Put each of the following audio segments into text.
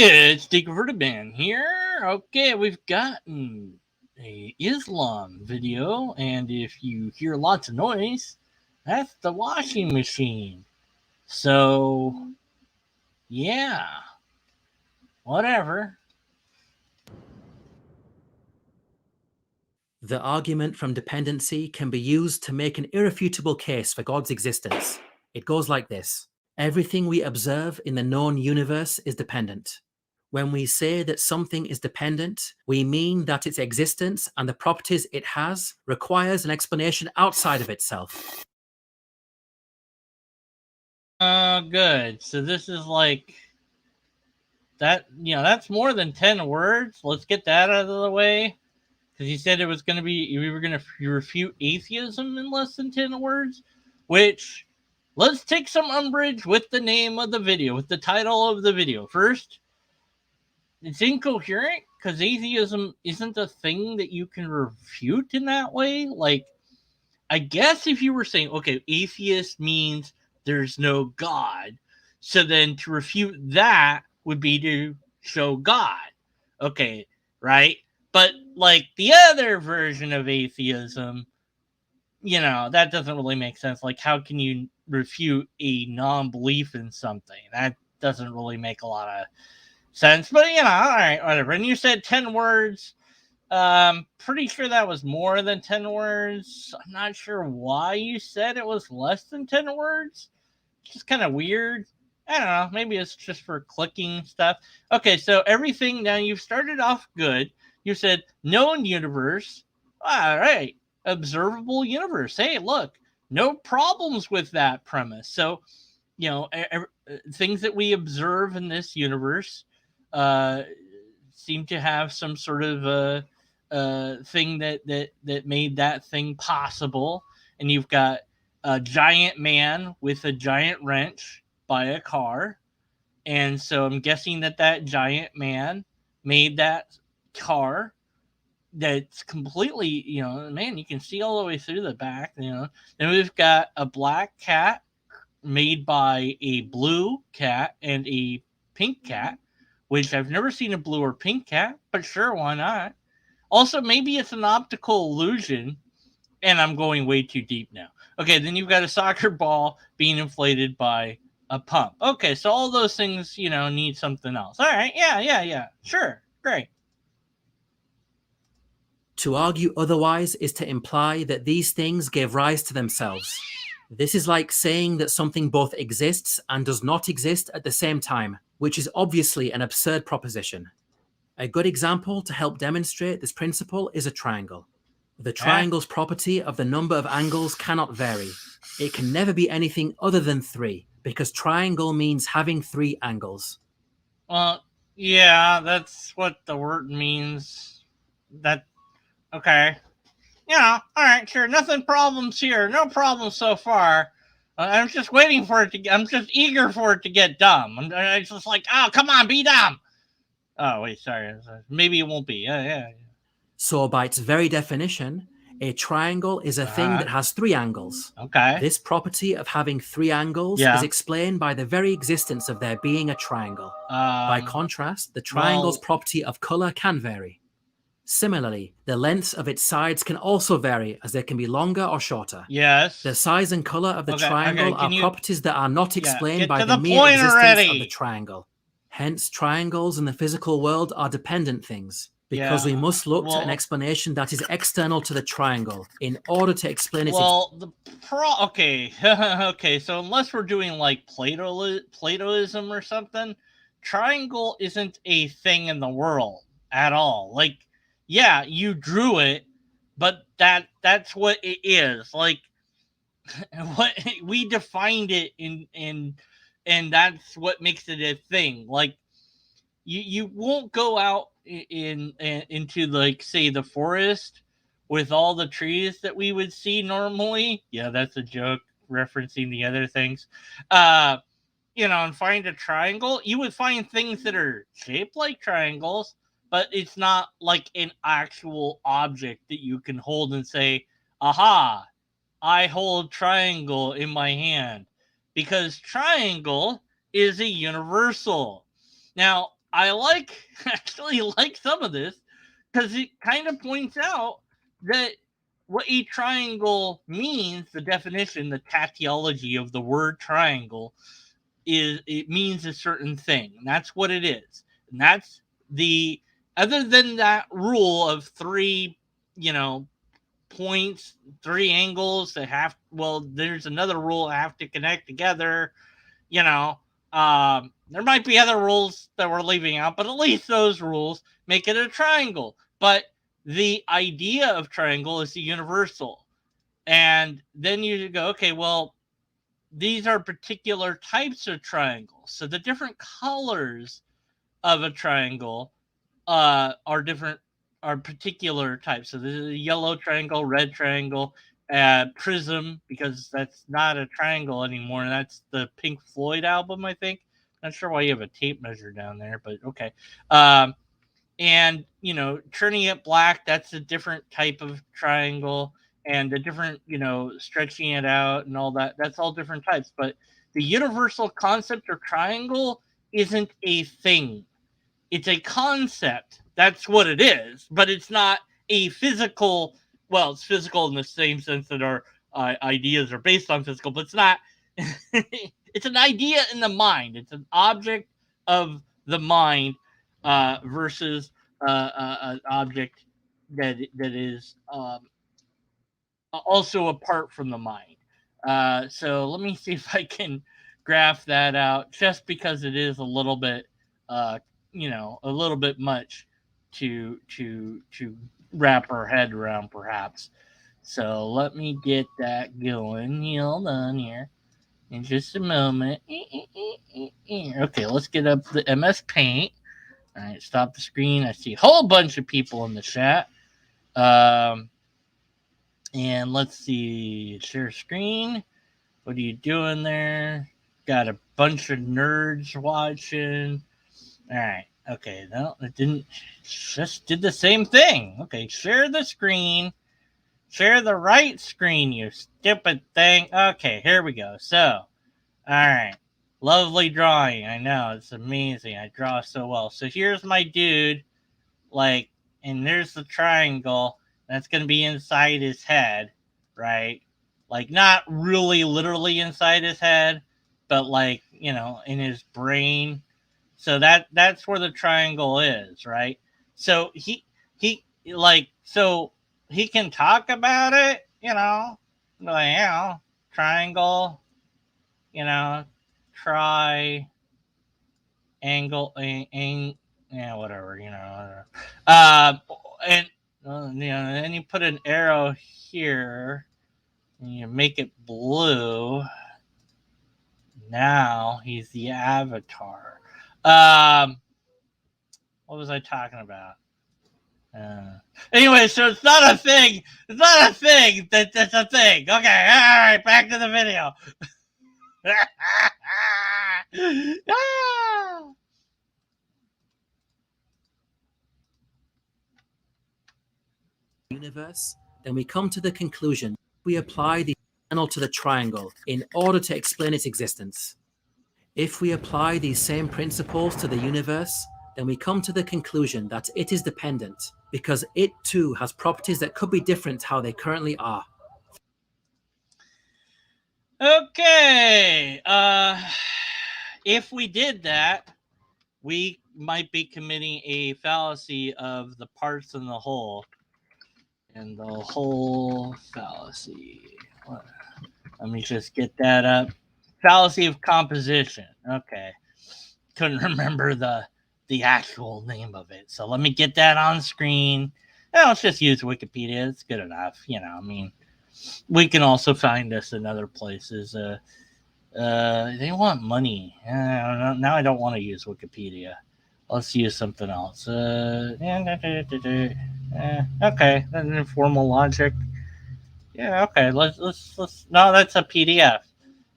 It's DeconvertedMan here. Okay, we've gotten a Islam video, and if you hear lots of noise, that's the washing machine. So, yeah, whatever. The argument from dependency can be used to make an irrefutable case for God's existence. It goes like this. Everything we observe in the known universe is dependent. When we say that something is dependent, we mean that its existence and the properties it has requires an explanation outside of itself. Good. So this is like that, that's more than 10 words. Let's get that out of the way. Because you said it was going to be, we were going to refute atheism in less than 10 words, which, let's take some umbrage with the name of the video, with the title of the video. First, it's incoherent because atheism isn't a thing that you can refute in that way. Like, I guess if you were saying, okay, atheist means there's no God, so then to refute that would be to show God. Okay, right? But like the other version of atheism, that doesn't really make sense. Like, how can you refute a non-belief in something? That doesn't really make a lot of sense. But, all right, whatever. And you said 10 words. Pretty sure that was more than 10 words. I'm not sure why you said it was less than 10 words. It's just kind of weird. I don't know. Maybe it's just for clicking stuff. Okay, so everything, now you've started off good. You said known universe. All right. Observable universe. Hey, look, no problems with that premise. So, things that we observe in this universe seem to have some sort of thing that made that thing possible. And you've got a giant man with a giant wrench by a car. And so I'm guessing that giant man made that car that's completely, man, you can see all the way through the back. Then we've got a black cat made by a blue cat and a pink cat, which I've never seen a blue or pink cat, but sure, why not? Also, maybe it's an optical illusion, and I'm going way too deep now. Okay, then you've got a soccer ball being inflated by a pump. Okay, so all those things, need something else. All right, yeah. Sure, great. To argue otherwise is to imply that these things gave rise to themselves. This is like saying that something both exists and does not exist at the same time, which is obviously an absurd proposition. A good example to help demonstrate this principle is a triangle. The triangle's property of the number of angles cannot vary. It can never be anything other than 3, because triangle means having 3 angles. Well, yeah, that's what the word means. Okay. All right, sure. Nothing problems here. No problems so far. I'm just waiting for it to. I'm just eager for it to get dumb. I'm just like, oh, come on, be dumb. Oh wait, sorry. Maybe it won't be. Yeah. So by its very definition, a triangle is a thing that has 3 angles. Okay. This property of having 3 angles is explained by the very existence of there being a triangle. By contrast, the triangle's property of color can vary. Similarly, the lengths of its sides can also vary, as they can be longer or shorter. Yes. The size and color of the triangle are properties that are not explained by the mere existence already. of the triangle. Hence, triangles in the physical world are dependent things, because we must look to an explanation that is external to the triangle in order to explain its okay. Okay, so unless we're doing like Platoism or something, triangle isn't a thing in the world at all. Like, yeah, you drew it, but that's what it is. Like, what we defined it and that's what makes it a thing. Like, you won't go out into, like, say, the forest with all the trees that we would see normally. Yeah, that's a joke referencing the other things. And find a triangle. You would find things that are shaped like triangles, but it's not like an actual object that you can hold and say, aha, I hold triangle in my hand. Because triangle is a universal. Now, I actually like some of this because it kind of points out that what a triangle means, the definition, the tautology of the word triangle, is it means a certain thing. And that's what it is. And that's the, other than that rule of three, points, three angles that have, well, there's another rule that have to connect together, you know. There might be other rules that we're leaving out, but at least those rules make it a triangle. But the idea of triangle is the universal. And then you go, okay, well, these are particular types of triangles. So the different colors of a triangle are different, are particular types. So there's a yellow triangle, red triangle, prism, because that's not a triangle anymore. And that's the Pink Floyd album, I think. Not sure why you have a tape measure down there, but okay. And turning it black, that's a different type of triangle, and the different, stretching it out and all that, that's all different types. But the universal concept of triangle isn't a thing. It's a concept. That's what it is, but it's not a physical. Well, it's physical in the same sense that our ideas are based on physical, but it's not. It's an idea in the mind. It's an object of the mind versus an object that is also apart from the mind. So let me see if I can graph that out, just because it is a little bit, a little bit much to wrap our head around, perhaps. So let me get that going. Hold on here in just a moment. Okay, let's get up the MS Paint. All right, stop the screen. I see a whole bunch of people in the chat. And let's see, share screen. What are you doing there? Got a bunch of nerds watching. All right. Okay. No, it didn't. Just did the same thing. Okay. Share the screen. Share the right screen, you stupid thing. Okay. Here we go. So, all right. Lovely drawing. I know. It's amazing. I draw so well. So here's my dude. And there's the triangle. That's going to be inside his head, right? Not really literally inside his head, but in his brain. So that's where the triangle is, right? So so he can talk about it, triangle, try angle, yeah, whatever, and then you put an arrow here, and you make it blue. Now he's the avatar. What was I talking about? Anyway, so it's not a thing. It's not a thing. That's a thing. Okay, all right, back to the video. Universe, then we come to the conclusion we apply the channel to the triangle in order to explain its existence. If we apply these same principles to the universe, then we come to the conclusion that it is dependent, because it too has properties that could be different to how they currently are. Okay. If we did that, we might be committing a fallacy of the parts and the whole. And the whole fallacy. Let me just get that up. Fallacy of composition. Okay. Couldn't remember the actual name of it. So let me get that on screen. Let's just use Wikipedia. It's good enough. We can also find this in other places. They want money. Now I don't want to use Wikipedia. Let's use something else. Okay, an informal logic. Yeah, okay. Let's. No, that's a PDF.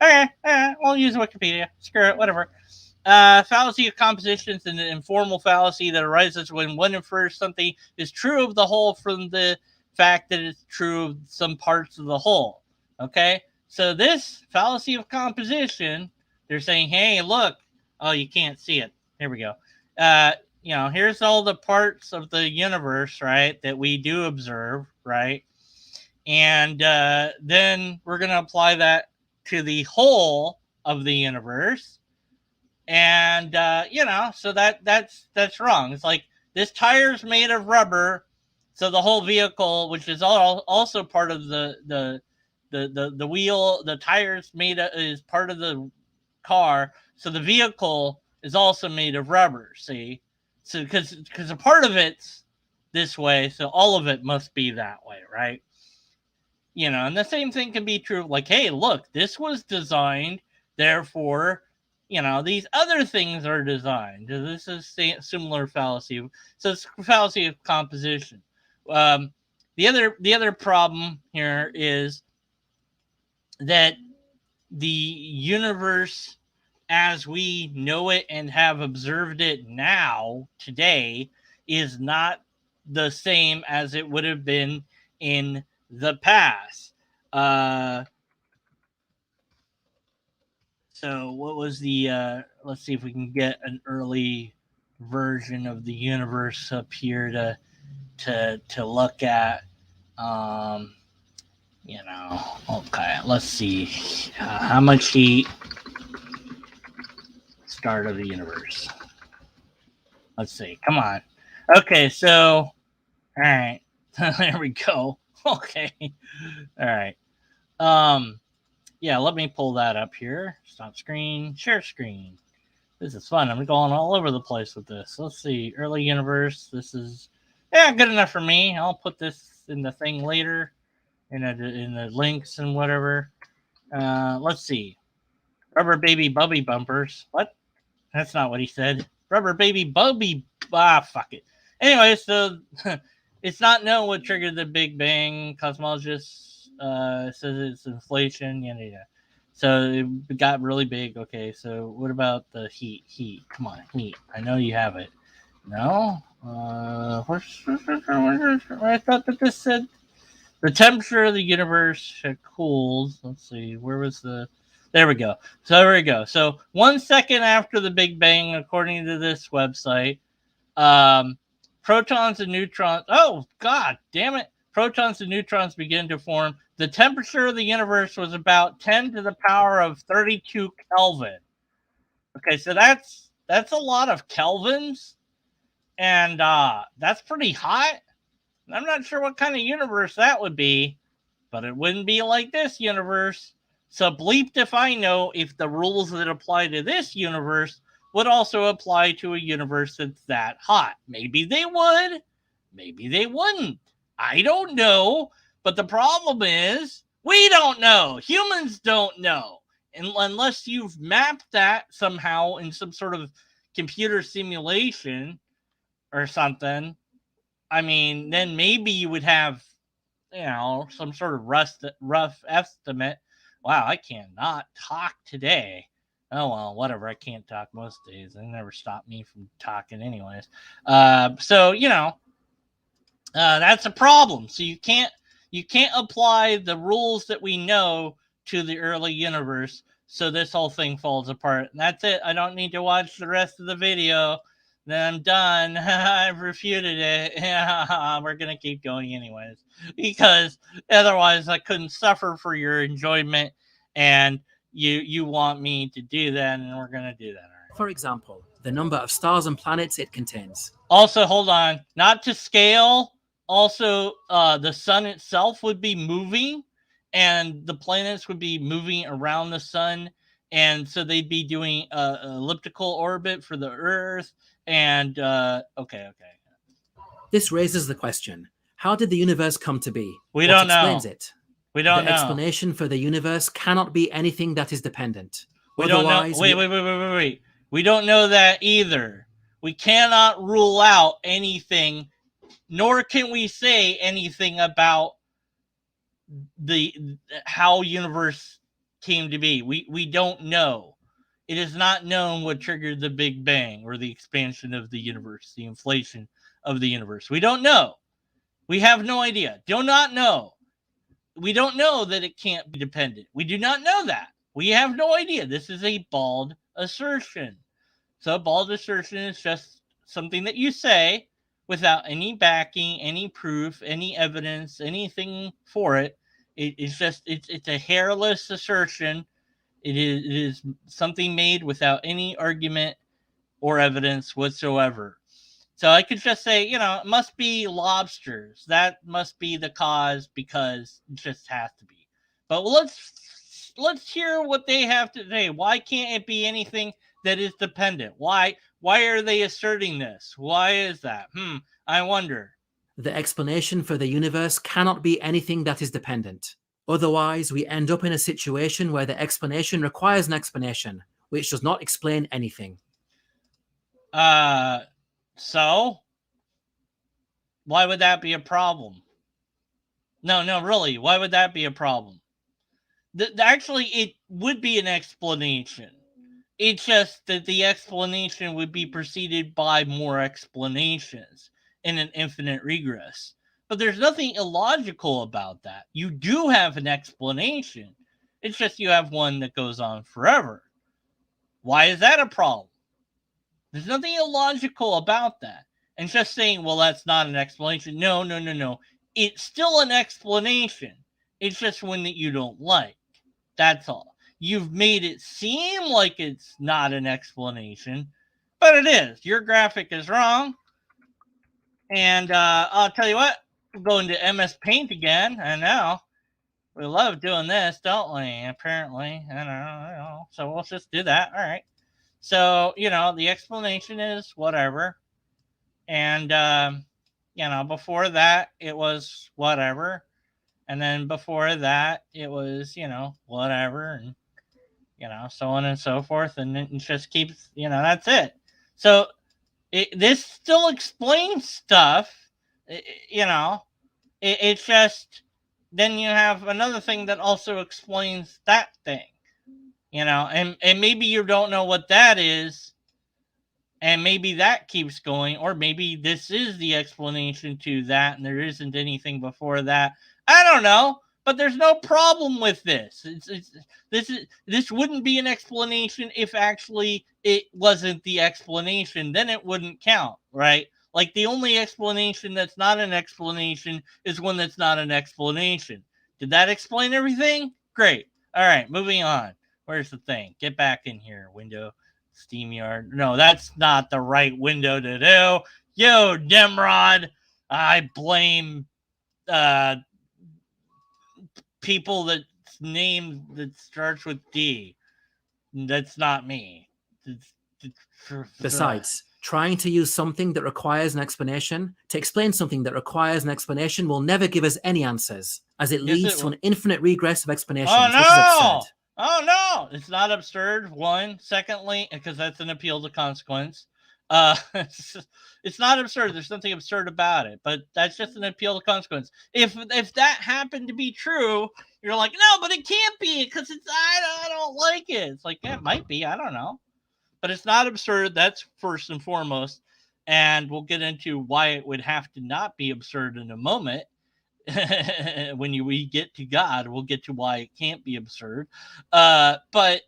Okay, we'll use Wikipedia. Screw it, whatever. Fallacy of composition is an informal fallacy that arises when one infers something is true of the whole from the fact that it's true of some parts of the whole. Okay, so this fallacy of composition, they're saying, hey, look. Oh, you can't see it. Here we go. here's all the parts of the universe, right, that we do observe, right? And then we're going to apply that to the whole of the universe. And so that's wrong. It's like this tire's made of rubber, so the whole vehicle, which is also part of the wheel, the tires is part of the car, so the vehicle is also made of rubber. See, so because a part of it's this way, so all of it must be that way, right? And the same thing can be true. Like, hey, look, this was designed, therefore, these other things are designed. This is similar fallacy. So it's fallacy of composition. The other problem here is that the universe as we know it and have observed it now, today, is not the same as it would have been in the past. So what was the let's see if we can get an early version of the universe up here to look at. Okay, let's see how much heat, start of the universe. Let's see, come on. Okay, so all right. There we go. Okay. All right. Yeah, let me pull that up here. Stop screen, share screen. This is fun. I'm going all over the place with this. Let's see. Early universe. This is good enough for me. I'll put this in the thing later, in the links and whatever. Let's see. Rubber baby bubby bumpers. What? That's not what he said. Rubber baby bubby. Fuck it. Anyway, so it's not known what triggered the Big Bang. Cosmologists says it's inflation. Yeah. So it got really big. Okay, so what about the heat? Heat. Come on, heat. I know you have it. No? I thought that this said the temperature of the universe had cooled. Let's see. Where was the... There we go. So there we go. So 1 second after the Big Bang, according to this website, protons and neutrons... Oh, God damn it. Protons and neutrons begin to form. The temperature of the universe was about 10 to the power of 32 Kelvin. Okay, so that's a lot of kelvins, and that's pretty hot. I'm not sure what kind of universe that would be, but it wouldn't be like this universe. So bleeped if I know if the rules that apply to this universe would also apply to a universe that's that hot. Maybe they would, maybe they wouldn't. I don't know, but the problem is we don't know. Humans don't know. And unless you've mapped that somehow in some sort of computer simulation or something, I mean, then maybe you would have, some sort of rough estimate. Wow, I cannot talk today. Oh, well, whatever. I can't talk most days. They never stop me from talking anyways. So, that's a problem. So you can't apply the rules that we know to the early universe. So this whole thing falls apart. And that's it. I don't need to watch the rest of the video. Then I'm done. I've refuted it. We're going to keep going anyways. Because otherwise I couldn't suffer for your enjoyment. And you want me to do that, and we're going to do that. Right. For example, the number of stars and planets it contains. Also, hold on. Not to scale. Also, the sun itself would be moving, and the planets would be moving around the sun. And so they'd be doing an elliptical orbit for the Earth. And, okay. This raises the question, how did the universe come to be? We don't know. What explains it? We don't know. The explanation for the universe cannot be anything that is dependent. We don't know. Wait. We don't know that either. We cannot rule out anything, nor can we say anything about how universe came to be. We don't know. It is not known what triggered the Big Bang or the expansion of the universe, the inflation of the universe. We don't know. We have no idea. Do not know. We don't know that it can't be dependent. We do not know that. We have no idea. This is a bald assertion. So bald assertion is just something that you say without any backing, any proof, any evidence, anything for it. It's a hairless assertion. It is something made without any argument or evidence whatsoever. So I could just say, it must be lobsters. That must be the cause because it just has to be. But let's hear what they have to say. Why can't it be anything that is dependent? Why are they asserting this? Why is that? I wonder. The explanation for the universe cannot be anything that is dependent. Otherwise, we end up in a situation where the explanation requires an explanation, which does not explain anything. So? Why would that be a problem? No, really. Why would that be a problem? Actually, it would be an explanation. It's just that the explanation would be preceded by more explanations in an infinite regress. But there's nothing illogical about that. You do have an explanation. It's just you have one that goes on forever. Why is that a problem? There's nothing illogical about that. And just saying, well, that's not an explanation. No. It's still an explanation. It's just one that you don't like. That's all. You've made it seem like it's not an explanation, but it is. Your graphic is wrong. And I'll tell you what, we'll go into MS Paint again. I know. We love doing this, don't we? Apparently. I don't know. So we'll just do that. All right. So, the explanation is whatever. And, before that, it was whatever. And then before that, it was, whatever. And, so on and so forth. And it just keeps, that's it. So this still explains stuff, it's just, then you have another thing that also explains that thing, and maybe you don't know what that is. And maybe that keeps going, or maybe this is the explanation to that, and there isn't anything before that. I don't know, but there's no problem with this. This wouldn't be an explanation if actually it wasn't the explanation. Then it wouldn't count, right? Like the only explanation that's not an explanation is one that's not an explanation. Did that explain everything? Great. All right, moving on. Where's the thing? Get back in here, window. SteamYard. No, that's not the right window to do. Yo, Nimrod, I blame people that's name that starts with D. That's not me. Besides, trying to use something that requires an explanation to explain something that requires an explanation will never give us any answers, as it leads to an infinite regress of explanations. Oh, no! Which is absurd. Oh, no! It's not absurd, one. Secondly, because that's an appeal to consequence. It's not absurd. There's nothing absurd about it, but that's just an appeal to consequence. If that happened to be true, you're like, no, but it can't be because I don't like it. It's like, yeah, it might be. I don't know. But it's not absurd. That's first and foremost. And we'll get into why it would have to not be absurd in a moment. When we get to God, we'll get to why it can't be absurd. But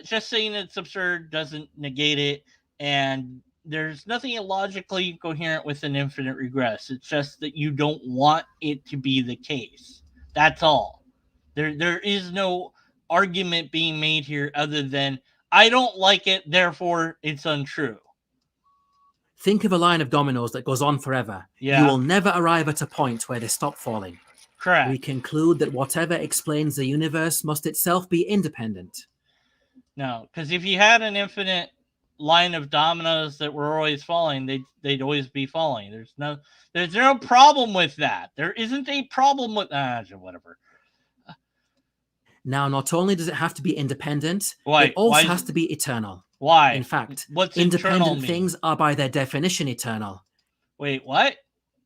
just saying it's absurd doesn't negate it. And there's nothing illogically coherent with an infinite regress. It's just that you don't want it to be the case. That's all. There is no argument being made here other than I don't like it, therefore it's untrue. Think of a line of dominoes that goes on forever. Yeah. You will never arrive at a point where they stop falling. Correct. We conclude that whatever explains the universe must itself be independent. No, because if you had an infinite line of dominoes that were always falling, they'd always be falling. There's no problem with that. There isn't a problem with whatever. Now, not only does it have to be independent, Why? it also has to be eternal. Why? In fact, what's independent things are by their definition eternal. Wait, what?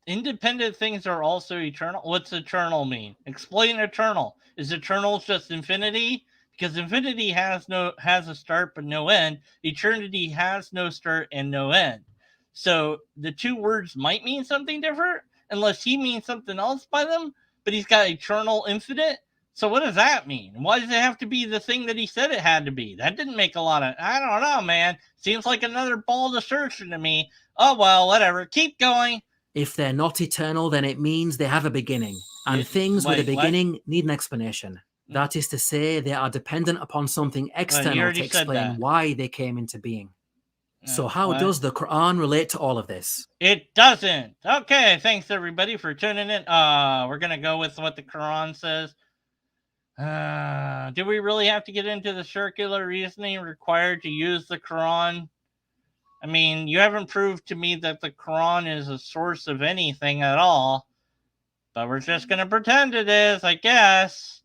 Independent things are also eternal? What's eternal mean? Explain eternal. Is eternal just infinity? Because infinity has a start but no end. Eternity has no start and no end. So the two words might mean something different, unless he means something else by them, but he's got eternal infinite. So what does that mean? Why does it have to be the thing that he said it had to be? That didn't make a lot of... I don't know, man. Seems like another bald assertion to me. Oh, well, whatever. Keep going. If they're not eternal, then it means they have a beginning. And things with a beginning need an explanation. That is to say, they are dependent upon something external to explain why they came into being. So how does the Quran relate to all of this? It doesn't. Okay, thanks everybody for tuning in. We're going to go with what the Quran says. Do we really have to get into the circular reasoning required to use the Quran? I mean, you haven't proved to me that the Quran is a source of anything at all, but we're just going to pretend it is, I guess,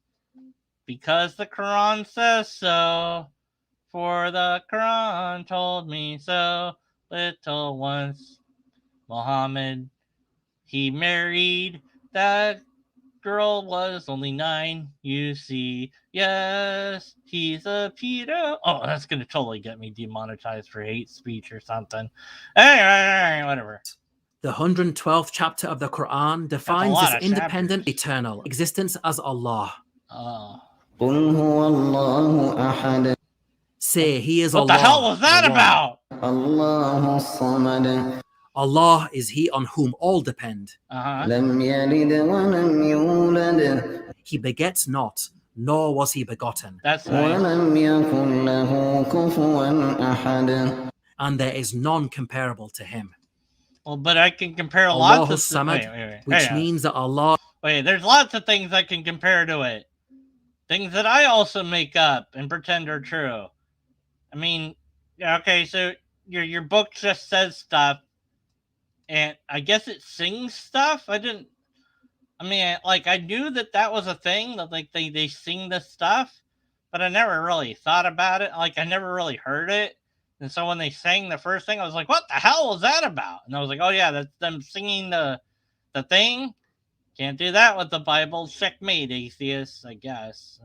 because the Quran says so. For the Quran told me so. Little once Muhammad, he married. That girl was only 9, you see. Yes, he's a pedo. Oh, that's going to totally get me demonetized for hate speech or something. Anyway, whatever. The 112th chapter of the Quran defines this independent, eternal existence as Allah. Say, He is Allah. What the hell was that about? Allah is He on whom all depend. He begets not, nor was He begotten. That's nice. And there is none comparable to Him. Well, but I can compare lots of things. Which means that Allah... Wait, there's lots of things I can compare to it. Things that I also make up and pretend are true. I mean, okay, so your book just says stuff, and I guess it sings stuff. I knew that was a thing, that like they sing this stuff, but I never really thought about it. Like, I never really heard it. And so when they sang the first thing, I was like, what the hell was that about? And I was like, oh yeah, that's them singing the thing. Can't do that with the Bible. Checkmate, atheists, I guess.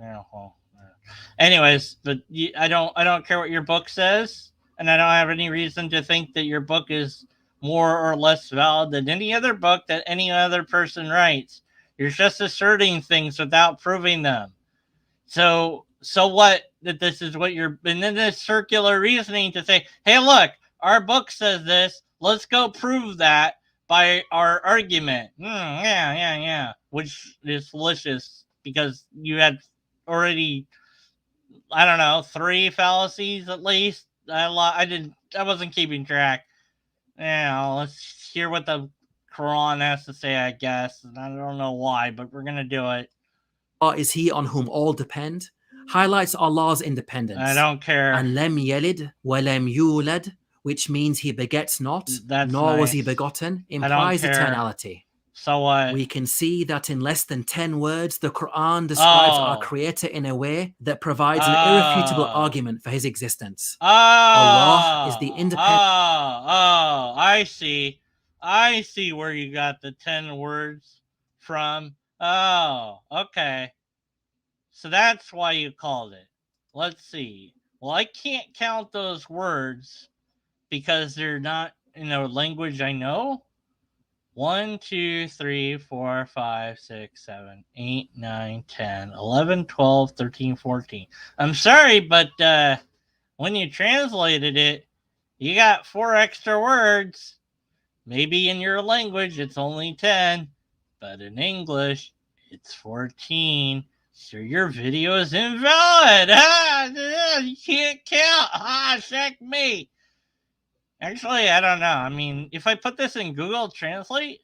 Anyways, but I don't care what your book says, and I don't have any reason to think that your book is more or less valid than any other book that any other person writes. You're just asserting things without proving them. So what? That this is what you're... And then this circular reasoning to say, hey, look, our book says this. Let's go prove that by our argument. Yeah. Which is delicious because you had already... I don't know, 3 fallacies at least. I wasn't keeping track. Let's hear what the Quran has to say, I guess. And I don't know why, but we're going to do it. Is He on whom all depend? Highlights Allah's independence. I don't care. And lem yelid wa lem yulad, which means He begets not, nor was He begotten, implies eternality. So what? We can see that in less than 10 words, the Quran describes our Creator in a way that provides an irrefutable argument for His existence. Allah is the independent... I see. I see where you got the 10 words from. Oh, okay. So that's why you called it. Let's see. Well, I can't count those words because they're not in a language I know. 1, 2, 3, 4, 5, 6, 7, 8, 9, 10, 11, 12, 13, 14. I'm sorry, but when you translated it, you got 4 extra words. Maybe in your language it's only 10, but in English it's 14. So your video is invalid. You can't count. Check me. Actually, I don't know. I mean, if I put this in Google Translate,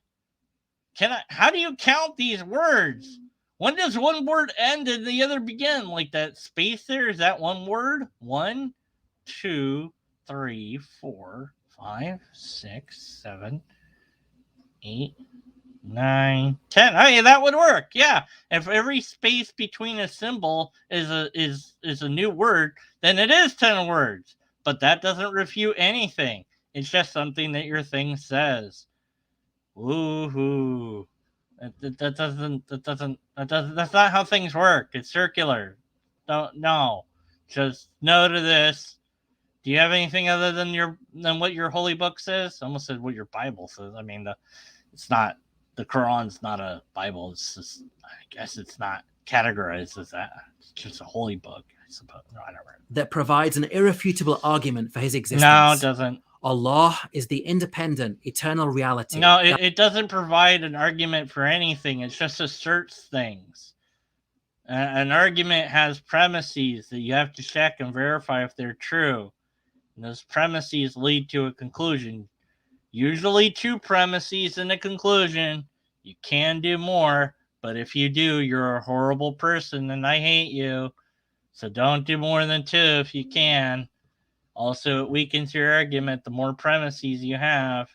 how do you count these words? When does one word end and the other begin? Like that space there, is that one word? 1, 2, 3, 4, 5, 6, 7, 8, 9, 10. Oh, yeah, that would work. Yeah. If every space between a symbol is a new word, then it is 10 words. But that doesn't refute anything. It's just something that your thing says. Woohoo. That's not how things work. It's circular. No. Just no to this. Do you have anything other than what your holy book says? I almost said what your Bible says. I mean, the Quran's not a Bible. It's just, I guess it's not categorized as that. It's just a holy book, I suppose. No, I don't know. That provides an irrefutable argument for his existence. No, it doesn't. Allah is the independent, eternal reality. No, it doesn't provide an argument for anything. It just asserts things. An argument has premises that you have to check and verify if they're true. And those premises lead to a conclusion. Usually 2 premises and a conclusion. You can do more, but if you do, you're a horrible person and I hate you. So don't do more than 2 if you can. Also, it weakens your argument the more premises you have,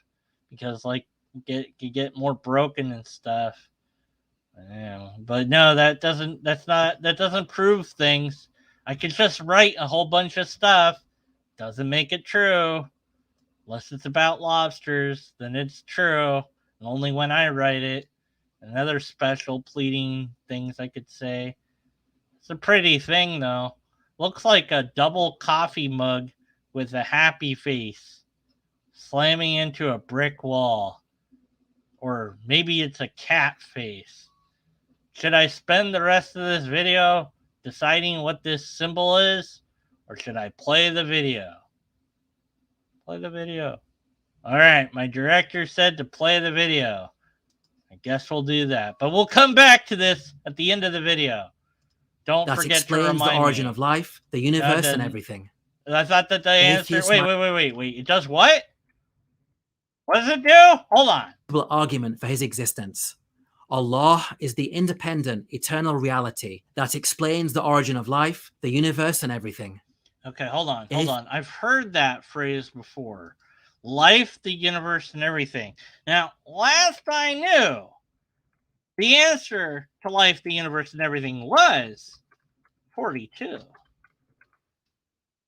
because like you get more broken and stuff. Yeah, but no, that doesn't prove things. I could just write a whole bunch of stuff. Doesn't make it true. Unless it's about lobsters, then it's true. And only when I write it. And other special pleading things I could say. It's a pretty thing though. Looks like a double coffee mug with a happy face slamming into a brick wall. Or maybe it's a cat face. Should I spend the rest of this video deciding what this symbol is? Or should I play the video? Play the video. All right, my director said to play the video. I guess we'll do that. But we'll come back to this at the end of the video. Don't forget to remind me. That explains the origin of life, the universe, and everything. I thought that the answer... Wait. It does what? What does it do? Hold on. Argument for his existence. Allah is the independent, eternal reality that explains the origin of life, the universe, and everything. Okay, hold on. I've heard that phrase before. Life, the universe, and everything. Now, last I knew, the answer to life, the universe, and everything was 42.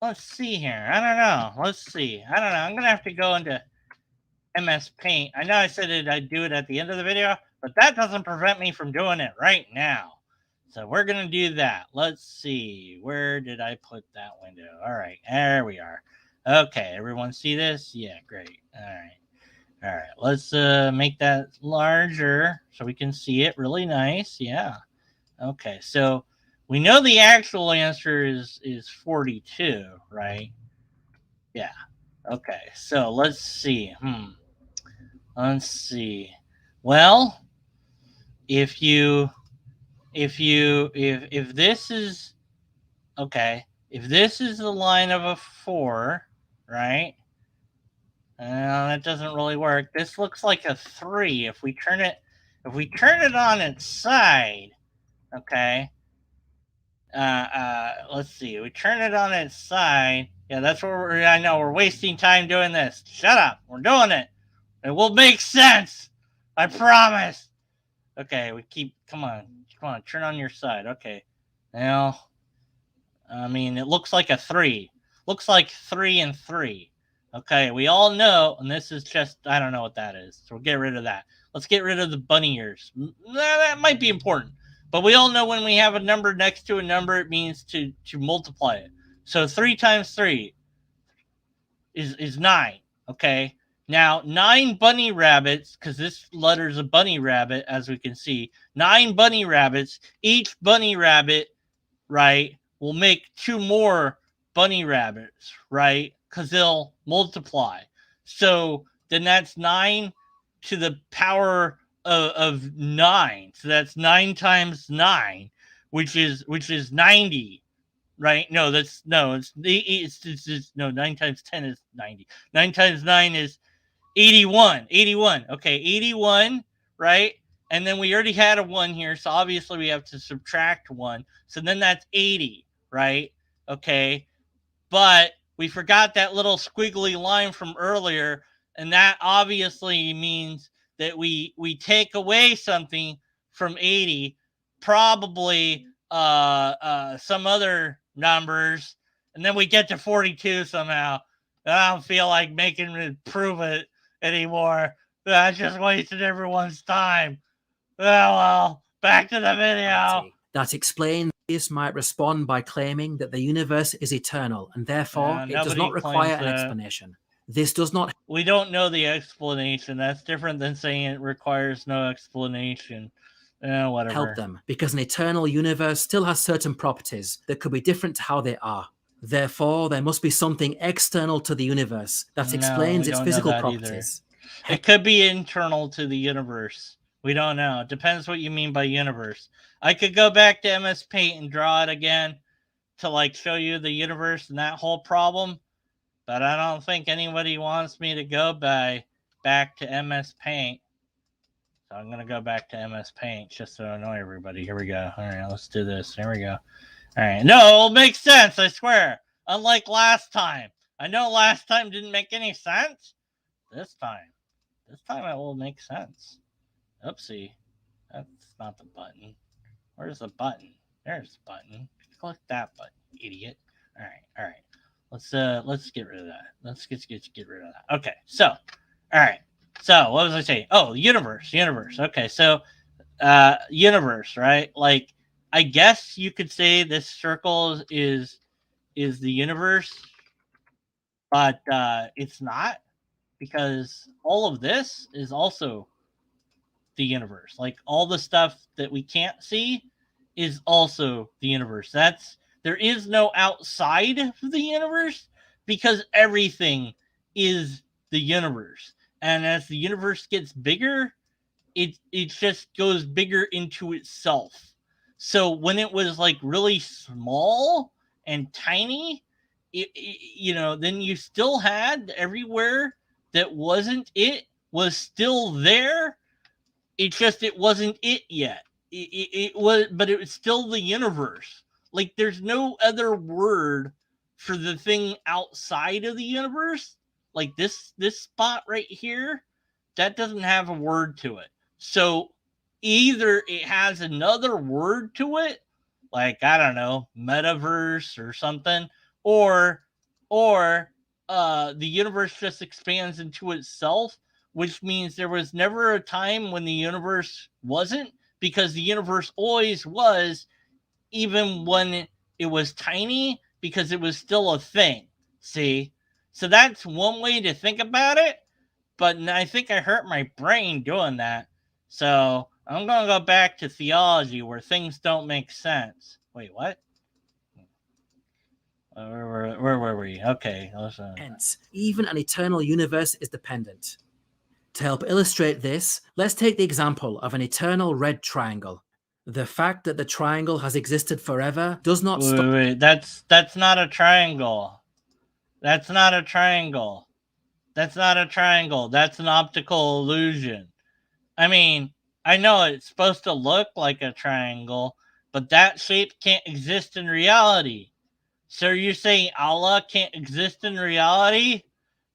Let's see here. I don't know. Let's see. I don't know. I'm going to have to go into MS Paint. I know I said I'd do it at the end of the video, but that doesn't prevent me from doing it right now. So we're going to do that. Let's see. Where did I put that window? All right. There we are. Okay. Everyone see this? Yeah, great. All right. Let's make that larger so we can see it really nice. Yeah. Okay. So we know the actual answer is 42, right? Yeah. Okay. So let's see. Let's see. Well, if this is okay, if this is the line of a 4, right? That doesn't really work. This looks like a 3. If we turn it on its side, okay. Let's see. We turn it on its side. Yeah, that's where I know we're wasting time doing this. Shut up. We're doing it. It will make sense. I promise. Okay, come on, turn on your side. Okay. Now, I mean, it looks like a 3. Looks like 3 and 3. Okay, we all know, and this is just, I don't know what that is. So we'll get rid of that. Let's get rid of the bunny ears. That might be important. But we all know when we have a number next to a number, it means to multiply it. So 3 times 3 is 9, okay? Now, 9 bunny rabbits, because this letter is a bunny rabbit, as we can see. 9 bunny rabbits. Each bunny rabbit, right, will make 2 more bunny rabbits, right? Because they'll multiply. So then that's 9 to the power of 9. So that's 9 times 9, which is 90, right? No, it's 9 times 10 is 90. 9 times 9 is 81. Okay, 81, right? And then we already had a 1 here, so obviously we have to subtract 1. So then that's 80, right? Okay. But we forgot that little squiggly line from earlier, and that obviously means that we take away something from 80, probably some other numbers, and then we get to 42 somehow. I don't feel like making it prove it anymore. I just wasted everyone's time. Well, back to the video. That explains this might respond by claiming that the universe is eternal and therefore it does not require an explanation. This does not... We don't know the explanation. That's different than saying it requires no explanation. Whatever. help them, because an eternal universe still has certain properties that could be different to how they are. Therefore, there must be something external to the universe that explains its physical properties. It could be internal to the universe. We don't know. It depends what you mean by universe. I could go back to MS Paint and draw it again to like show you the universe and that whole problem, but I don't think anybody wants me to go back to MS Paint. So I'm going to go back to MS Paint just to annoy everybody. Here we go. All right, let's do this. Here we go. All right. No, it makes sense, I swear. Unlike last time. I know last time didn't make any sense. This time it will make sense. Oopsie. That's not the button. Where's the button? There's the button. Click that button, idiot. All right. Let's get rid of that. Let's get rid of that. Okay. So, all right. So, what was I saying? Oh, universe. Okay. So, universe, right? Like, I guess you could say this circle is the universe, but it's not, because all of this is also the universe. Like, all the stuff that we can't see is also the universe. There is no outside of the universe, because everything is the universe. And as the universe gets bigger, it just goes bigger into itself. So when it was like really small and tiny, then you still had everywhere that wasn't it was still there. It wasn't it yet. It was, but it was still the universe. Like, there's no other word for the thing outside of the universe. Like this spot right here, that doesn't have a word to it. So either it has another word to it, like, I don't know, metaverse or something, or the universe just expands into itself, which means there was never a time when the universe wasn't, because the universe always was, even when it was tiny, because it was still a thing. See? So that's one way to think about it, but I think I hurt my brain doing that. So I'm going to go back to theology, where things don't make sense. Wait, what? Where were we? Okay. Hence, even an eternal universe is dependent. To help illustrate this, let's take the example of an eternal red triangle. The fact that the triangle has existed forever does not stop. Wait. That's not a triangle. That's not a triangle. That's not a triangle. That's an optical illusion. I mean, I know it's supposed to look like a triangle, but that shape can't exist in reality. So you're saying Allah can't exist in reality?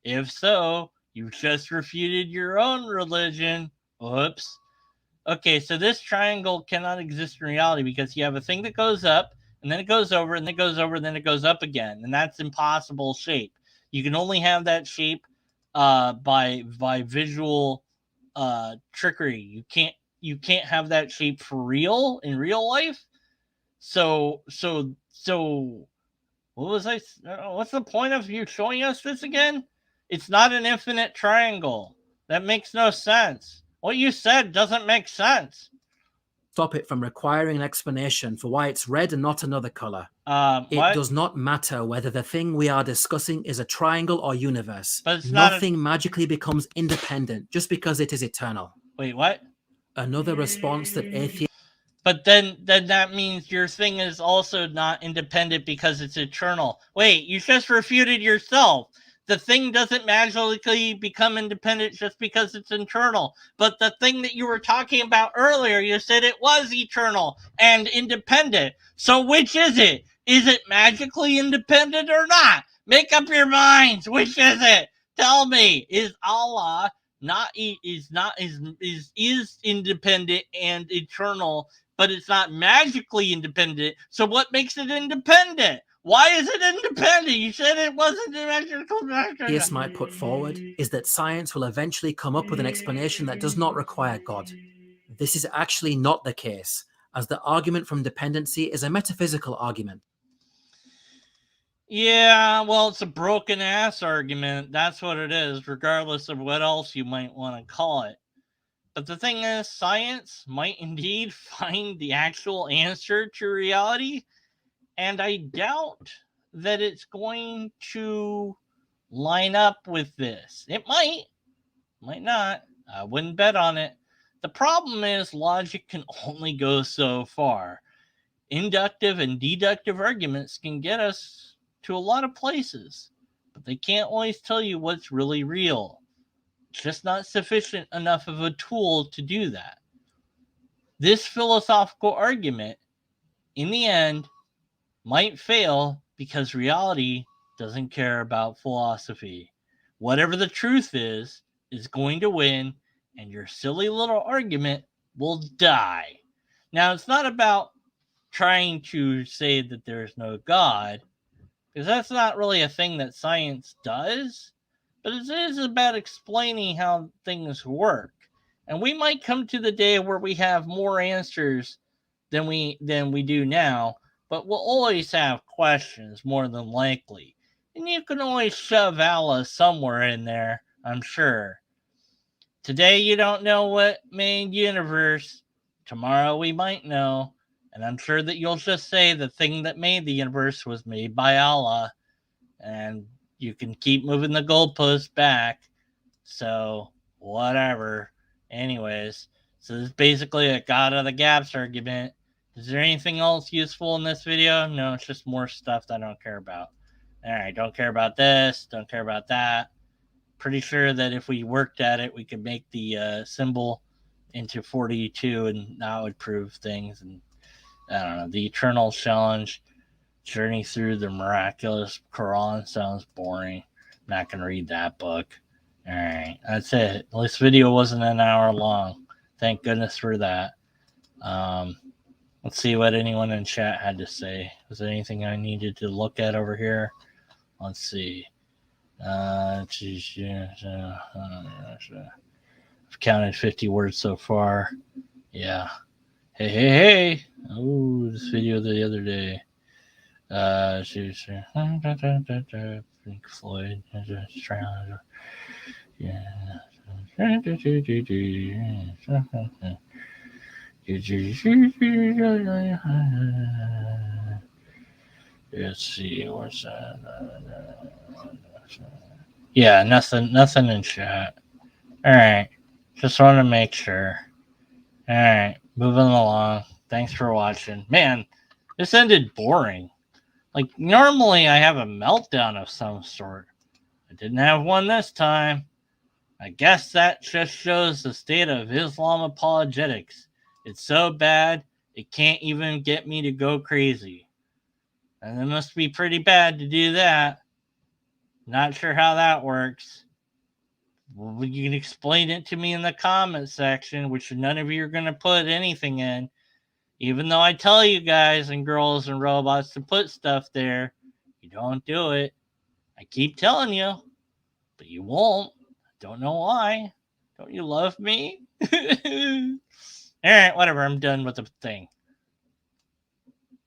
If so, you've just refuted your own religion. Whoops. Okay, so this triangle cannot exist in reality, because you have a thing that goes up, and then it goes over, and then it goes over, and then it goes up again, and that's impossible shape. You can only have that shape by visual trickery. You can't have that shape for real in real life. So what was I? What's the point of you showing us this again? It's not an infinite triangle. That makes no sense. What you said doesn't make sense. Stop it from requiring an explanation for why it's red and not another color. It does not matter whether the thing we are discussing is a triangle or universe. But nothing magically becomes independent just because it is eternal. Wait, what? Another response that atheists... But then that means your thing is also not independent because it's eternal. Wait, you just refuted yourself. The thing doesn't magically become independent just because it's internal. But the thing that you were talking about earlier, you said it was eternal and independent. So which is it? Is it magically independent or not? Make up your minds. Which is it? Tell me. Is Allah is independent and eternal, but it's not magically independent? So what makes it independent? Why is it independent? You said it wasn't magical. This might put forward is that science will eventually come up with an explanation that does not require God. This is actually not the case, as the argument from dependency is a metaphysical argument. Yeah, well, it's a broken ass argument. That's what it is, regardless of what else you might want to call it. But the thing is, science might indeed find the actual answer to reality, and I doubt that it's going to line up with this. It might not. I wouldn't bet on it. The problem is logic can only go so far. Inductive and deductive arguments can get us to a lot of places, but they can't always tell you what's really real. It's just not sufficient enough of a tool to do that. This philosophical argument, in the end, might fail because reality doesn't care about philosophy. Whatever the truth is going to win, and your silly little argument will die. Now, it's not about trying to say that there's no God, because that's not really a thing that science does, but it is about explaining how things work. And we might come to the day where we have more answers than we do now, but we'll always have questions more than likely. And you can always shove Allah somewhere in there, I'm sure. Today you don't know what made universe. Tomorrow we might know. And I'm sure that you'll just say the thing that made the universe was made by Allah. And you can keep moving the goalposts back. So, whatever. Anyways, so this is basically a God of the Gaps argument. Is there anything else useful in this video? No, it's just more stuff that I don't care about. Alright, don't care about this, don't care about that. Pretty sure that if we worked at it, we could make the symbol into 42, and that would prove things. And I don't know, the Eternal Challenge, Journey Through the Miraculous Quran sounds boring. I'm not going to read that book. Alright, that's it. This video wasn't an hour long. Thank goodness for that. Let's see what anyone in chat had to say. Was there anything I needed to look at over here? Let's see. I've counted 50 words so far. Yeah. Hey. Oh, this video the other day. Pink Floyd. Yeah. Let's see, what's that? Yeah, nothing in chat. Alright, just want to make sure. Alright, moving along. Thanks for watching. Man, this ended boring. Like, normally I have a meltdown of some sort. I didn't have one this time. I guess that just shows the state of Islam apologetics. It's so bad, it can't even get me to go crazy. And it must be pretty bad to do that. Not sure how that works. Well, you can explain it to me in the comment section, which none of you are going to put anything in. Even though I tell you guys and girls and robots to put stuff there, you don't do it. I keep telling you, but you won't. Don't know why. Don't you love me? Alright, whatever. I'm done with the thing.